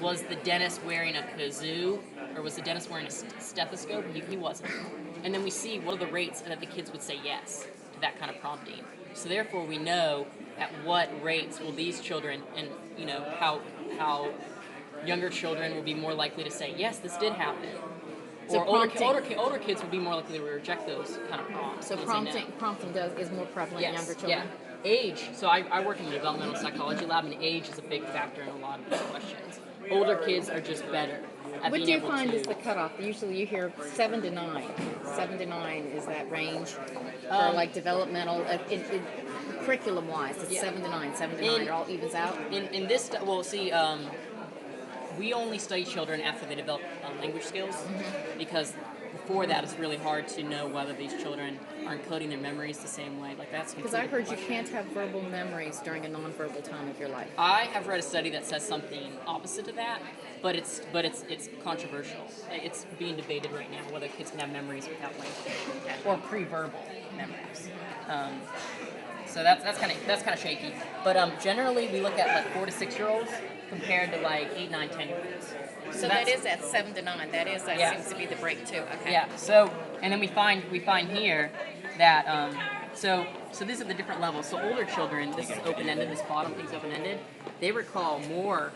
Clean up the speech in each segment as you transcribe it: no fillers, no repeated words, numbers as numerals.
Was the dentist wearing a kazoo, or was the dentist wearing a stethoscope? He wasn't. And then we see what are the rates that the kids would say yes to that kind of prompting. So therefore, we know at what rates will these children, and how younger children will be more likely to say yes, this did happen. So Or older kids would be more likely to reject those kind of prompts. So prompting is more prevalent in younger children. Yeah. Age. So I work in the developmental psychology lab, and age is a big factor in a lot of these questions. Older kids are just better at What being do you able find to. is the cutoff? Usually you hear 7 to 9. 7 to 9 is that range for like developmental, curriculum-wise. It's 7 to 9. 7 to 9. It all evens out. In this, we only study children after they develop language skills, because before that it's really hard to know whether these children are encoding their memories the same way. Like that's Because I heard you can't have verbal memories during a nonverbal time of your life. I have read a study that says something opposite to that, but it's controversial. It's being debated right now whether kids can have memories without language or pre-verbal memories. So that's kind of shaky. But generally we look at like 4 to 6 year olds compared to like 8, 9, 10 year olds. So that is at 7 to 9. That seems to be the break too. Okay. Yeah. So and then we find here that so these are the different levels. So older children, this is open ended. This bottom thing's open ended. They recall more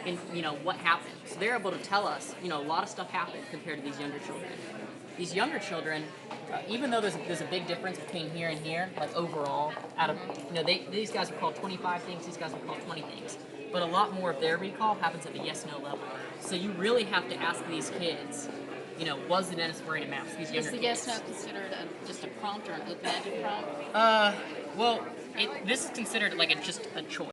in what happened. So they're able to tell us a lot of stuff happened compared to these younger children. These younger children, even though there's a big difference between here and here, like overall, out of these guys recall 25 things, these guys recall 20 things, but a lot more of their recall happens at the yes/no level. So you really have to ask these kids, was the dentist wearing a mask? These younger Is the kids. yes/no considered just a prompt or an open-ended prompt? Well, this is considered like just a choice.